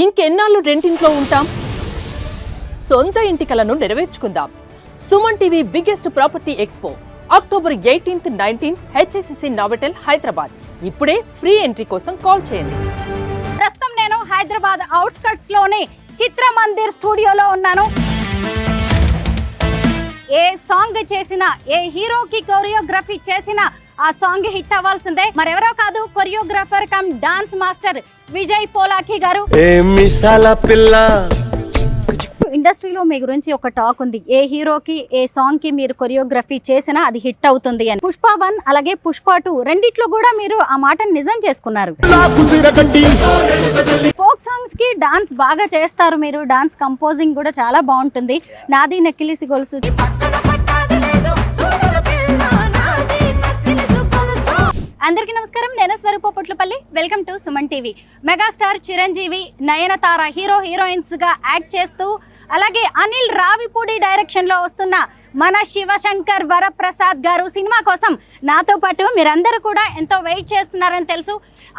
ఇంకెన్నాళ్ళు రెంటింట్లో ఉంటాం? సొంత ఇంటి కలను నెరవేర్చుకుందాం. Suman TV biggest property expo October 18th, 19th HSCC Novotel Hyderabad. ఇప్పుడే ఫ్రీ ఎంట్రీ కోసం కాల్ చేయండి. ప్రస్తుతం నేను హైదరాబాద్ అవుట్స్కట్స్ లోని చిత్రమందిర్ స్టూడియోలో ఉన్నాను. ఏ సాంగ్ చేసినా, ఏ హీరోకి కొరియోగ్రఫీ చేసినా ఆ సాంగ్ హిట్ అవ్వాల్సిందే. మరెవరో కాదు, choreographer come dance master Vijay Polaki గారు. ఇండస్ట్రీలో మీ గురించి ఒక టాక్ ఉంది, ఏ హీరోకి ఏ సాంగ్ కి మీరు కొరియోగ్రఫీ చేసినా అది హిట్ అవుతుంది అని. పుష్ప 1 అలాగే పుష్ప 2 రెండిట్లో కూడా మీరు ఆ మాటను నిజం చేసుకున్నారు. ఫోక్ సాంగ్స్ కి డాన్స్ బాగా చేస్తారు మీరు, డాన్స్ కంపోజింగ్ కూడా చాలా బాగుంటుంది. నాది నక్కిలిసి గొలుసు. అందరికీ నమస్కారం, నేను Swaroopa Potlapalli. Welcome to Suman TV. Megastar Chiranjeevi, Nayanthara hero heroines గా యాక్ట్ చేస్తూ, అలాగే అనిల్ రావిపూడి డైరెక్షన్ లో వస్తున్న మన శివశంకర్ వరప్రసాద్ గారు సినిమా కోసం నాతో పాటు మీరందరూ కూడా ఎంతో వెయిట్ చేస్తున్నారని తెలుసు.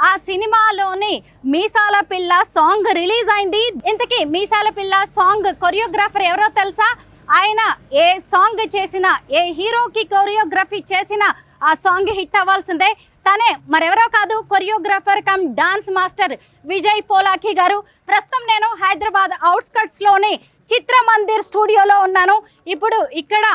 ఆ సినిమాలోని మీసాల పిల్ల సాంగ్ రిలీజ్ అయింది. ఇంతకీ మీసాల పిల్ల సాంగ్ కొరియోగ్రాఫర్ ఎవరో తెలుసా? ఆయన ఏ సాంగ్ చేసినా, ఏ హీరోకి కొరియోగ్రఫీ చేసినా ఆ సాంగ్ హిట్ అవ్వాల్సిందే. తనే మరెవరో కాదు, choreographer come dance master Vijay Polaki గారు. ప్రస్తుతం నేను హైదరాబాద్ అవుట్స్కట్స్ లోని చిత్రమందిర్ స్టూడియోలో ఉన్నాను. ఇప్పుడు ఇక్కడ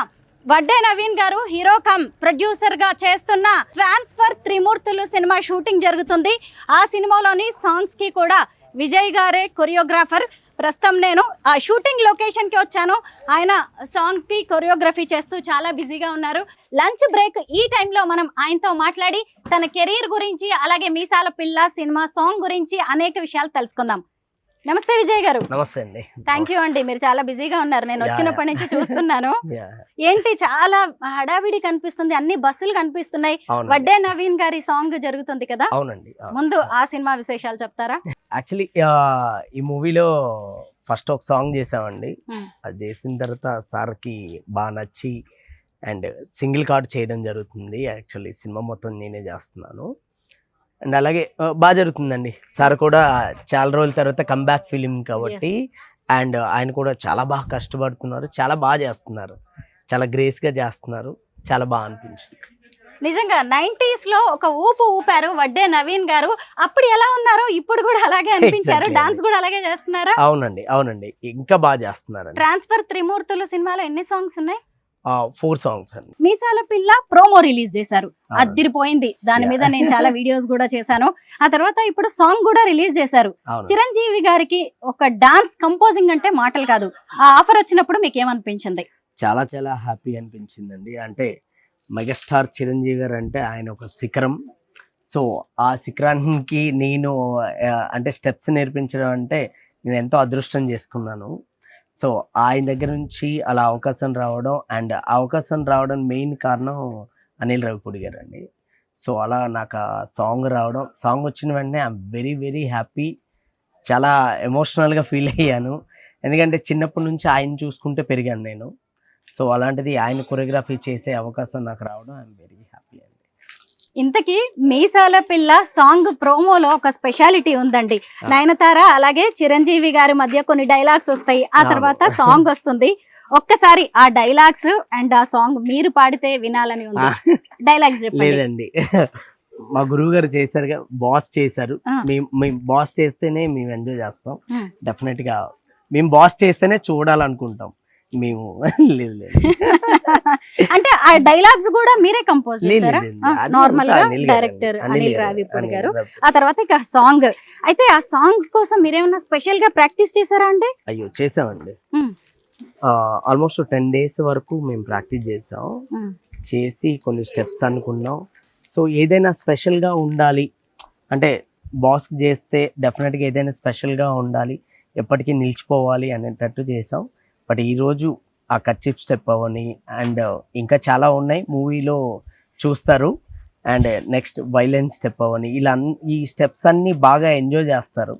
వడ్డే నవీన్ గారు హీరో కమ్ ప్రొడ్యూసర్ గా చేస్తున్న ట్రాన్స్ఫర్ త్రిమూర్తులు సినిమా షూటింగ్ జరుగుతుంది. ఆ సినిమాలోని సాంగ్స్ కి కూడా విజయ్ గారే కొరియోగ్రాఫర్. ప్రస్తుతం నేను ఆ షూటింగ్ లొకేషన్కి వచ్చాను. ఆయన సాంగ్కి కొరియోగ్రఫీ చేస్తూ చాలా బిజీగా ఉన్నారు. లంచ్ బ్రేక్ ఈ టైంలో మనం ఆయనతో మాట్లాడి తన కెరీర్ గురించి, అలాగే మీసాల పిల్ల సినిమా సాంగ్ గురించి అనేక విషయాలు తెలుసుకుందాం. నమస్తే విజయ్ గారు. నమస్తే అండి. థ్యాంక్ యూ అండి, మీరు చాలా బిజీగా ఉన్నారు, నేను వచ్చినప్పటి నుంచి చూస్తున్నాను. ఏంటి చాలా హడావిడి కనిపిస్తుంది, అన్ని బస్సులు కనిపిస్తున్నాయి. వడ్డే నవీన్ గారి సాంగ్ జరుగుతుంది కదా? అవునండి. ముందు ఆ సినిమా విశేషాలు చెప్తారా? యాక్చువల్లీ ఈ మూవీలో ఫస్ట్ ఒక సాంగ్ చేసామండి. అది చేసిన తర్వాత సార్కి బాగా నచ్చి అండ్ సింగిల్ కార్డ్ చేయడం జరుగుతుంది. యాక్చువల్లీ సినిమా మొత్తం నేనే చేస్తున్నాను అండ్ అలాగే బాగా జరుగుతుందండి. సార్ కూడా చాలా రోజుల తర్వాత కంబ్యాక్ ఫిలిం కాబట్టి అండ్ ఆయన కూడా చాలా బాగా కష్టపడుతున్నారు, చాలా బాగా చేస్తున్నారు, చాలా గ్రేస్గా చేస్తున్నారు, చాలా బాగా అనిపించింది. నిజంగా 90s లో ఒక ఊపు ఊపారు వడ్డే నవీన్ గారు. అప్పుడు ఎలా ఉన్నారు, ఇప్పుడు కూడా అలాగే అనిపించారు. డాన్స్ కూడా అలాగే చేస్తున్నారా? అవునండి, అవునండి, ఇంకా బాగా చేస్తున్నారు. ట్రాన్స్ఫర్ త్రిమూర్తులు సినిమాలో ఎన్ని సాంగ్స్ ఉన్నాయి? 4 సాంగ్స్ అండి. మీసాల పిల్ల ప్రోమో రిలీజ్ చేశారు, అద్దిరిపోయింది. దాని మీద నేను చాలా వీడియోస్ కూడా చేశాను. ఆ తర్వాత ఇప్పుడు సాంగ్ కూడా రిలీజ్ చేశారు. చిరంజీవి గారికి ఒక డాన్స్ కంపోజింగ్ అంటే మాటలు కాదు. ఆ ఆఫర్ వచ్చినప్పుడు మీకు ఏమనిపించింది? చాలా చాలా హ్యాపీ అనిపించిందండి. అంటే మెగాస్టార్ చిరంజీవి గారు అంటే ఆయన ఒక శిఖరం. సో ఆ శిఖరానికి నేను అంటే స్టెప్స్ నేర్పించడం అంటే నేను ఎంతో అదృష్టం చేసుకున్నాను. సో ఆయన దగ్గర నుంచి అలా అవకాశం రావడం అండ్ ఆ అవకాశం రావడం మెయిన్ కారణం అనిల్ రావిపూడి గారు అండి. సో అలా నాకు ఆ సాంగ్ రావడం, సాంగ్ వచ్చిన వెంటనే ఐఎమ్ వెరీ వెరీ హ్యాపీ. చాలా ఎమోషనల్గా ఫీల్ అయ్యాను, ఎందుకంటే చిన్నప్పటి నుంచి ఆయన చూసుకుంటే పెరిగాను నేను. సో అలాంటిది ఆయన కొరియోగ్రఫీ చేసే అవకాశం నాకు రావడం ఐఎమ్ వెరీ హ్యాపీ అండి. ఇంతకీ మీసాల పిల్ల సాంగ్ ప్రోమోలో ఒక స్పెషాలిటీ ఉందండి. నయనతార అలాగే చిరంజీవి గారి మధ్య కొన్ని డైలాగ్స్ వస్తాయి, ఆ తర్వాత సాంగ్ వస్తుంది. ఒక్కసారి ఆ డైలాగ్స్ అండ్ ఆ సాంగ్ మీరు పాడితే వినాలని ఉంది. డైలాగ్స్ చెప్పండి. లేదండి, మా గురువు గారు చేశారు, బాస్ చేశారు. మేము బాస్ చేస్తేనే మేము ఎంజాయ్ చేస్తాం. డెఫినెట్ గా మేము బాస్ చేస్తేనే చూడాలనుకుంటాం మేము. లేదు లేదు అంటే ఆ డైలాగ్స్ కూడా మీరే కంపోజ్ చేశారా? నార్మల్ గా డైరెక్టర్ అనిల్ రావిపూడి గారు. ఆ తర్వాత ఇక సాంగ్, అయితే ఆ సాంగ్ కోసం మీరేమన్నా స్పెషల్ గా ప్రాక్టీస్ చేశారా అండి? అయ్యో చేసామండి. ఆల్మోస్ట్ 10 days వరకు మేము ప్రాక్టీస్ చేసాం. చేసి కొన్ని స్టెప్స్ అనుకున్నాం. సో ఏదైనా స్పెషల్ గా ఉండాలి అంటే బాస్ చేస్తే డెఫినెట్ గా ఏదైనా స్పెషల్ గా ఉండాలి, ఎప్పటికీ నిలిచిపోవాలి అనేటట్టు చేసాం. బట్ ఈరోజు ఆ కర్చీఫ్ స్టెప్ అవని అండ్ ఇంకా చాలా ఉన్నాయి, మూవీలో చూస్తారు. అండ్ నెక్స్ట్ వైలెన్స్ స్టెప్ అవని, ఇలా ఈ స్టెప్స్ అన్నీ బాగా ఎంజాయ్ చేస్తారు.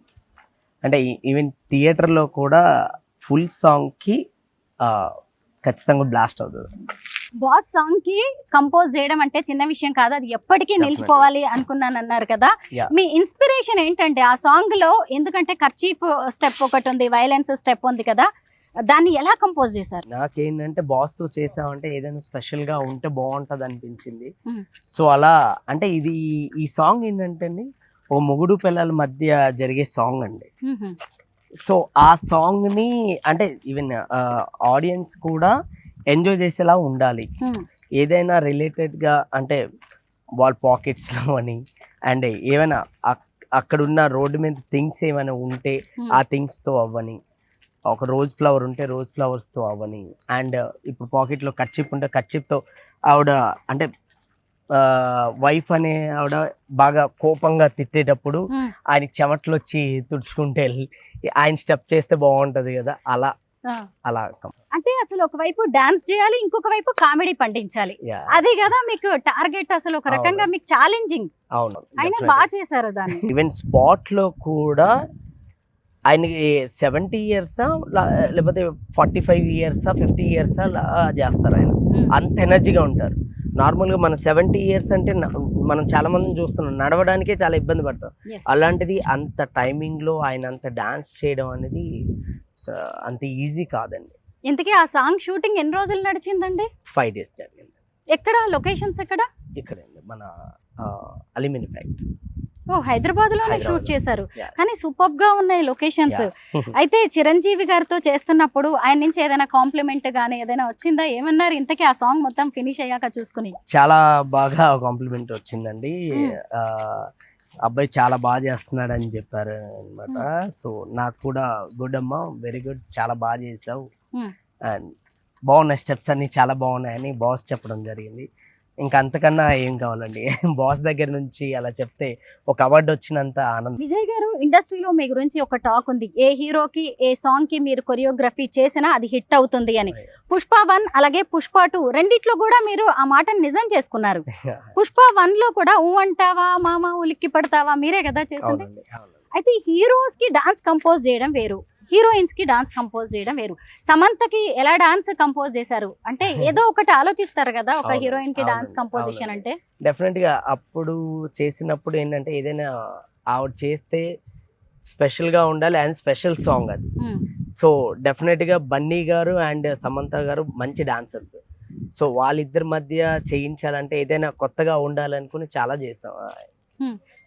అంటే ఈవెన్ థియేటర్లో కూడా ఫుల్ సాంగ్కి ఖచ్చితంగా బ్లాస్ట్ అవుతుంది. బాస్ సాంగ్ కి కంపోజ్ చేయడం అంటే చిన్న విషయం కాదు, అది ఎప్పటికీ Definitely. నిలిచిపోవాలి అనుకున్నాను అన్నారు కదా. Yeah. మీ ఇన్స్పిరేషన్ ఏంటంటే ఆ సాంగ్ లో, ఎందుకంటే కర్చీఫ్ స్టెప్ ఒకటి ఉంది, వైలెన్స్ స్టెప్ ఉంది కదా, దాన్ని ఎలా కంపోజ్ చేశారు? నాకేంటంటే బాస్ తో చేసామంటే ఏదైనా స్పెషల్ గా ఉంటే బాగుంటది అనిపించింది. Mm. సో అలా అంటే ఈ సాంగ్ ఏంటంటే అండి, ఓ మొగుడు పిల్లల మధ్య జరిగే సాంగ్ అండి. సో ఆ సాంగ్ ని అంటే ఈవెన్ ఆడియన్స్ కూడా ఎంజాయ్ చేసేలా ఉండాలి. ఏదైనా రిలేటెడ్ గా అంటే వాళ్ళ పాకెట్స్ లో అని అండ్ ఏమైనా అక్కడున్న రోడ్డు మీద థింగ్స్ ఏమైనా ఉంటే ఆ థింగ్స్ తో అవ్వని, ఒక రోజ్ ఫ్లవర్ ఉంటే రోజ్ ఫ్లవర్స్ తో అవ్వని, అండ్ ఇప్పుడు పాకెట్ లో కర్చీప్ ఉంటే కర్చీప్ తో ఆవిడ అంటే వైఫ్ అనే ఆవిడ బాగా కోపంగా తిట్టేటప్పుడు ఆయనకి చెమటలు వచ్చి తుడుచుకుంటే ఆయన స్టెప్ చేస్తే బాగుంటది కదా, అలా అలా అంటే అసలు ఒకవైపు డాన్స్ చేయాలి, ఇంకొక వైపు కామెడీ పండించాలి, Yeah. అదే కదా మీకు టార్గెట్. అసలు ఒక రకంగా మీకు ఛాలెంజింగ్, అవును. అయినా బాగా చేశారు దాన్ని. ఈవెన్ స్పాట్ లో కూడా ఆయనకి 70 years లేకపోతే 45 years 50 years చేస్తారు. ఆయన అంత ఎనర్జీగా ఉంటారు. నార్మల్గా మన 70 years అంటే మనం చాలా మందిని చూస్తున్నాం, నడవడానికే చాలా ఇబ్బంది పడతాం. Yes. అలాంటిది అంత టైమింగ్ లో ఆయన అంత డాన్స్ చేయడం అనేది అంత ఈజీ కాదండి. ఇంతకీ ఆ సాంగ్ షూటింగ్ ఎన్ని రోజులు నడిచిందండి? 5 days జరిగింది. ఎక్కడ లొకేషన్స్ ఎక్కడ? ఇక్కడండి మన అల్యూమినియం ఫ్యాక్టరీ. ఓ, హైదరాబాద్ లోనే షూట్ హైదరాబాద్. చేశారు. Yeah. కానీ సూపర్ గా ఉన్నాయి లొకేషన్స్. అయితే చిరంజీవి గారితో చేస్తున్నప్పుడు ఆయన నుంచి ఏదైనా కాంప్లిమెంట్ గానీ ఏదైనా వచ్చిందా? ఏమన్నారు ఇంతకీ ఆ సాంగ్ మొత్తం ఫినిష్ అయ్యాక చూసుకుని? చాలా బాగా కాంప్లిమెంట్ వచ్చిందండి. అబ్బాయి చాలా బాగా చేస్తున్నాడు అని చెప్పారు అనమాట. సో నాకు కూడా గుడ్ అమ్మా, వెరీ గుడ్, చాలా బాగా చేసావు అండ్ బాగున్నాయి, స్టెప్స్ అన్ని చాలా బాగున్నాయని బాస్ చెప్పడం జరిగింది. ఇంకా అంతకన్నా ఏం కావాలండి, బాస్ దగ్గర నుంచి అలా చెప్తే ఒక అవార్డు వచ్చినంత ఆనందం. విజయ్ గారు, ఇండస్ట్రీలో మీ గురించి ఒక టాక్ ఉంది, ఏ హీరోకి ఏ సాంగ్ కి మీరు కొరియోగ్రఫీ చేసినా అది హిట్ అవుతుంది అని. పుష్ప 1 అలాగే పుష్ప 2 రెండిట్లో కూడా మీరు ఆ మాటను నిజం చేసుకున్నారు. పుష్ప 1 లో కూడా ఊ అంటావా మామ ఉలిక్కి పడతావా మీరే కదా చేసింది. అవునండి, అవునండి. అయితే హీరోస్ కి డాన్స్ కంపోజ్ చేయడం వేరు, హీరోయిన్స్ కి డాన్స్ కంపోజ్ చేయడం వేరు. సమంతకి ఎలా డాన్స్ కంపోజ్ చేశారు అంటే ఏదో ఒకటి ఆలోచిస్తారు కదా ఒక అవునండి, హీరోయిన్ కి డాన్స్ అవునండి, కంపోజిషన్ అంటే. డెఫినెట్ గా అప్పుడు చేసినప్పుడు ఏంటంటే ఏదైనా ఆవిడ చేస్తే స్పెషల్ గా ఉండాలి అండ్ స్పెషల్ సాంగ్ అది. సో డెఫినెట్ గా బన్నీ గారు అండ్ సమంత గారు మంచి డాన్సర్స్. సో వాళ్ళిద్దరి మధ్య చేయించాలంటే ఏదైనా కొత్తగా ఉండాలనుకుని చాలా చేసాం.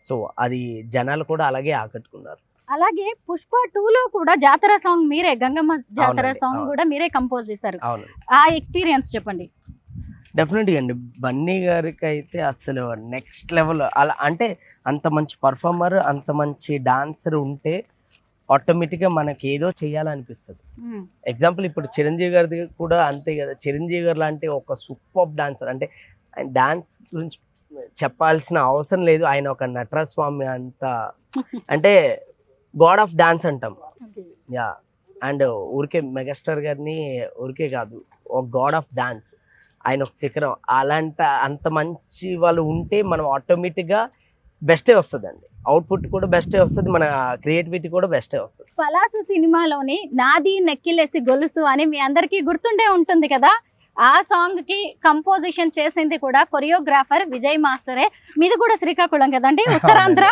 సో అది జనాలు కూడా అలాగే ఆకట్టుకున్నారు. అలాగే పుష్ప 2 లో కూడా జాతర సాంగ్ మీరే, గంగమ్మ జాతర అవునండి, సాంగ్ అవును. కూడా మీరే కంపోజ్ చేశారు. అవును, ఆ ఎక్స్పీరియన్స్ చెప్పండి. డెఫినెట్గా అండి. బన్నీ గారికి అయితే అసలు నెక్స్ట్ లెవెల్. అలా అంటే అంత మంచి పర్ఫార్మర్, అంత మంచి డాన్సర్ ఉంటే ఆటోమేటిక్గా మనకి ఏదో చేయాలనిపిస్తుంది. ఎగ్జాంపుల్ ఇప్పుడు చిరంజీవి గారిది కూడా అంతే కదా. చిరంజీవి గారు లాంటి ఒక సూపర్ డాన్సర్, అంటే ఆయన డాన్స్ గురించి చెప్పాల్సిన అవసరం లేదు. ఆయన ఒక నటరాజ స్వామి అంత, అంటే గాడ్ ఆఫ్ డాన్స్ అంటాం. యా, అండ్ ఊరికే మెగాస్టార్ గారిని ఊరికే కాదు, ఒక గాడ్ ఆఫ్ డాన్స్, ఆయన ఒక శిఖరం. అంత మంచి వాళ్ళు ఉంటే మనం ఆటోమేటిక్గా బెస్టే వస్తుందండి. అవుట్పుట్ కూడా బెస్టే వస్తుంది, మన క్రియేటివిటీ కూడా బెస్టే వస్తుంది. పలాస సినిమాలోని నాది నెక్కిలేసి గొలుసు అని మీ అందరికీ గుర్తుండే ఉంటుంది కదా. ఆ సాంగ్ కి కంపోజిషన్ చేసింది కూడా కొరియోగ్రాఫర్ విజయ్ మాస్టరే. మీది కూడా శ్రీకాకుళం కదండి, ఉత్తరాంధ్ర.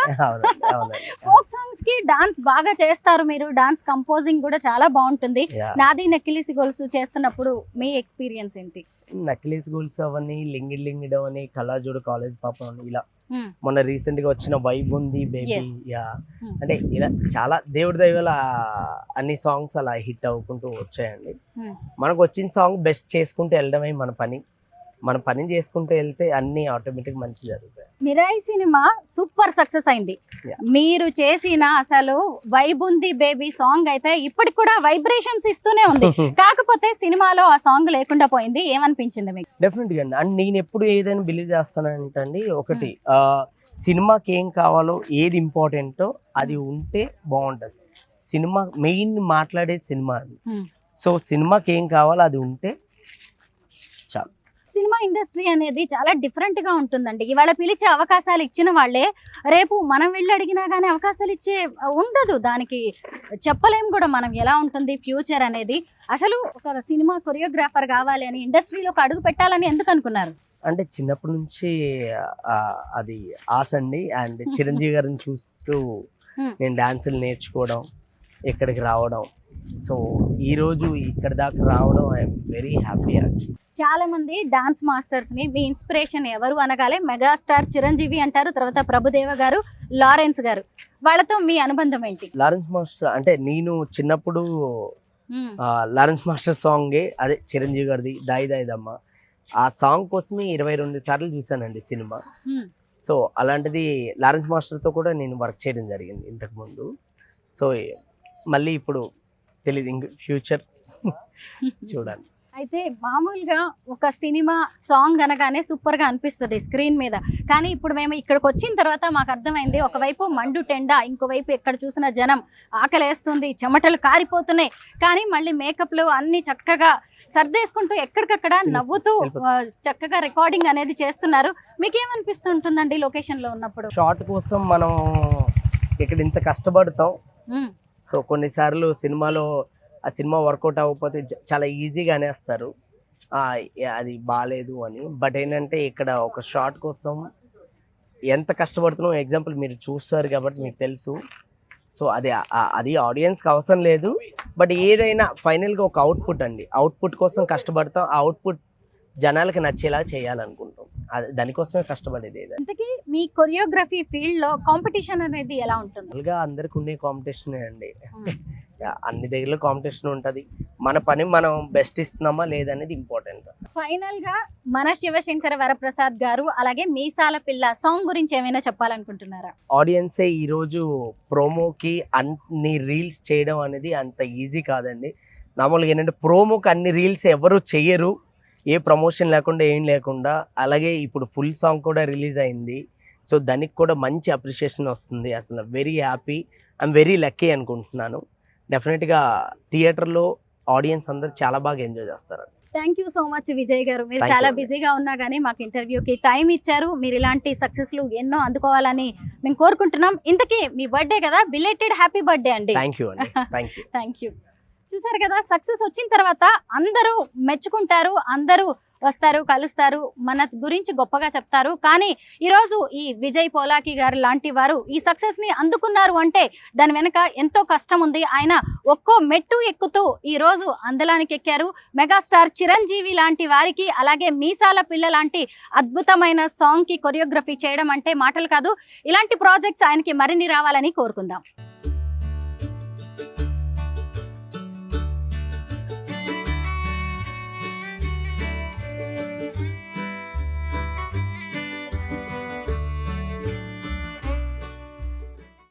ఫోక్ సాంగ్స్ కి డాన్స్ బాగా చేస్తారు మీరు, డాన్స్ కంపోజింగ్ కూడా చాలా బాగుంటుంది. నాది నెక్కిలేసి గొలుసు చేస్తున్నప్పుడు మీ ఎక్స్పీరియన్స్ ఏంటి? నక్లీస్ గోల్స్ అవన్నీ, లింగిడ్ లింగిడ్ అని, కళాజోడు కాలేజ్ పాప అని, ఇలా మొన్న రీసెంట్ గా వచ్చిన వైబ్ ఉంది బేబీ. యా, అంటే ఇలా చాలా దేవుడి దైవాల అన్ని సాంగ్స్ అలా హిట్ అవ్వుకుంటూ వచ్చాయండి. మనకు వచ్చిన సాంగ్ బెస్ట్ చేసుకుంటూ వెళ్ళడమే మన పని చేసుకుంటూ వెళ్తే అన్ని ఆటోమేటిక్ మంచి జరుగుతాయి. మిరాయి సినిమా సూపర్ సక్సెస్ అయింది. మీరు చేసిన అసలు వైబ్ ఉంది బేబీ సాంగ్ అయితే ఇప్పటికి కూడా వైబ్రేషన్స్ ఇస్తూనే ఉంది. కాకపోతే సినిమాలో ఆ సాంగ్ లేకుండా పోయింది, ఏమనిపించింది మీకు? డెఫినెట్ గా అండ్ నేను ఎప్పుడు ఏదైనా బిలీవ్ చేస్తానంటే ఒకటి, సినిమాకి ఏం కావాలో, ఏది ఇంపార్టెంటో అది ఉంటే బాగుంటది. సినిమా మెయిన్ మాట్లాడే సినిమా అది. సో సినిమాకి ఏం కావాలో అది ఉంటే చాలు. సినిమా ఇండస్ట్రీ అనేది చాలా డిఫరెంట్ గా ఉంటుందండి. ఇవాళ పిలిచే అవకాశాలు ఇచ్చిన వాళ్ళే రేపు మనం వెళ్ళి అడిగినా కానీ అవకాశాలు ఇచ్చే ఉండదు. దానికి చెప్పలేం కూడా మనం ఎలా ఉంటుంది ఫ్యూచర్ అనేది. అసలు ఒక సినిమా కొరియోగ్రాఫర్ కావాలి అని ఇండస్ట్రీలోకి అడుగు పెట్టాలని ఎందుకు అనుకున్నారు? అంటే చిన్నప్పటి నుంచి అది ఆశ అండి. అండ్ చిరంజీవి గారిని చూస్తూ నేను డాన్సులు నేర్చుకోవడం, ఇక్కడికి రావడం. సో ఈరోజు ఇక్కడ దాకా రావడం ఐఎమ్ వెరీ హ్యాపీ యాక్చువల్లీ. చాలా మంది డాన్స్ మాస్టర్స్ ని మీ ఇన్స్పిరేషన్ ఎవరు అనగానే మెగాస్టార్ చిరంజీవి అంటారు, తర్వాత ప్రభుదేవ గారు, లారెన్స్ గారు. వాళ్ళతో మీ అనుబంధం ఏంటి? లారెన్స్ మాస్టర్ అంటే నేను చిన్నప్పుడు లారెన్స్ మాస్టర్ సాంగే, అదే చిరంజీవి గారిది దాయి దాయిదమ్మ, ఆ సాంగ్ కోసమే 22 సార్లు చూసానండి సినిమా. సో అలాంటిది లారెన్స్ మాస్టర్తో కూడా నేను వర్క్ చేయడం జరిగింది ఇంతకుముందు. సో మళ్ళీ ఇప్పుడు తెలీదు, ఇంక ఫ్యూచర్ చూడాలి. అయితే మామూలుగా ఒక సినిమా సాంగ్ అనగానే సూపర్ గా అనిపిస్తుంది స్క్రీన్ మీద. కానీ ఇప్పుడు మేము ఇక్కడికి వచ్చిన తర్వాత మాకు అర్థమైంది, ఒకవైపు మండు టెండ, ఇంకోవైపు ఎక్కడ చూసిన జనం, ఆకలేస్తుంది, చెమటలు కారిపోతున్నాయి, కానీ మళ్ళీ మేకప్లు అన్ని చక్కగా సర్దేసుకుంటూ ఎక్కడికక్కడ నవ్వుతూ చక్కగా రికార్డింగ్ అనేది చేస్తున్నారు. మీకేమనిపిస్తుంటుందండి లొకేషన్ లో ఉన్నప్పుడు? షార్ట్ కోసం మనం ఇక్కడ ఇంత కష్టపడతాం. సో కొన్నిసార్లు సినిమాలో ఆ సినిమా వర్కౌట్ అవ్వకపోతే చాలా ఈజీగా అనేస్తారు అది బాగాలేదు అని. బట్ ఏంటంటే ఇక్కడ ఒక షార్ట్ కోసం ఎంత కష్టపడుతున్నాం ఎగ్జాంపుల్ మీరు చూస్తారు కాబట్టి మీకు తెలుసు. సో అది ఆడియన్స్కి అవసరం లేదు, బట్ ఏదైనా ఫైనల్గా ఒక అవుట్పుట్ అండి. అవుట్పుట్ కోసం కష్టపడతాం, ఆ అవుట్పుట్ జనాలకి నచ్చేలా చేయాలనుకుంటాం. దానికోసమే కష్టపడేది. ఇంతకీ మీ కొరియోగ్రఫీ ఫీల్డ్ లో కాంపిటీషన్ అనేది ఎలా ఉంటుంది? మామూలుగా అందరికి ఉండే కాంపిటీషన్ అండి. అన్ని దగ్గర కాంపిటీషన్ ఉంటుంది. మన పని మనం బెస్ట్ ఇస్తున్నామా లేదనేది ఇంపార్టెంట్. ఫైనల్ గా మన శివశంకర వరప్రసాద్ గారు అలాగే మీసాల పిల్ల సాంగ్ గురించి ఏమైనా చెప్పాలనుకుంటున్నారా? ఆడియన్సే ఈరోజు ప్రోమోకి అన్ని రీల్స్ చేయడం అనేది అంత ఈజీ కాదండి. మామూలుగా ఏంటంటే ప్రోమోకి అన్ని రీల్స్ ఎవరు చెయ్యరు, ఏ ప్రమోషన్ లేకుండా ఏం లేకుండా. అలాగే ఇప్పుడు ఫుల్ సాంగ్ కూడా రిలీజ్ అయింది. సో దానికి కూడా మంచి అప్రిషియేషన్ వస్తుంది. అసలు very happy, I'm very lucky అనుకుంటున్నాను. డెఫినెట్గా థియేటర్లో ఆడియన్స్ అందరూ చాలా బాగా ఎంజాయ్ చేస్తారు. Thank you so much Vijay గారు. మీరు చాలా బిజీగా ఉన్నా కానీ మాకు ఇంటర్వ్యూకి టైం ఇచ్చారు. మీరు ఇలాంటి సక్సెస్లు ఎన్నో అందుకోవాలని మేము కోరుకుంటున్నాం. ఇంతకీ మీ బర్త్డే కదా, బిలేటెడ్ హ్యాపీ బర్త్డే అండి. థ్యాంక్ యూ అండి. Thank you. చూసారు కదా, సక్సెస్ వచ్చిన తర్వాత అందరూ మెచ్చుకుంటారు, అందరూ వస్తారు, కలుస్తారు, మన గురించి గొప్పగా చెప్తారు. కానీ ఈరోజు ఈ విజయ్ పోలాకి గారు లాంటి వారు ఈ సక్సెస్ని అందుకున్నారు అంటే దాని వెనక ఎంతో కష్టం ఉంది. ఆయన ఒక్కో మెట్టు ఎక్కుతూ ఈరోజు అందలానికి ఎక్కారు. మెగాస్టార్ చిరంజీవి లాంటి వారికి, అలాగే మీసాల పిల్ల లాంటి అద్భుతమైన సాంగ్కి కొరియోగ్రఫీ చేయడం అంటే మాటలు కాదు. ఇలాంటి ప్రాజెక్ట్స్ ఆయనకి మరిన్ని రావాలని కోరుకుందాం.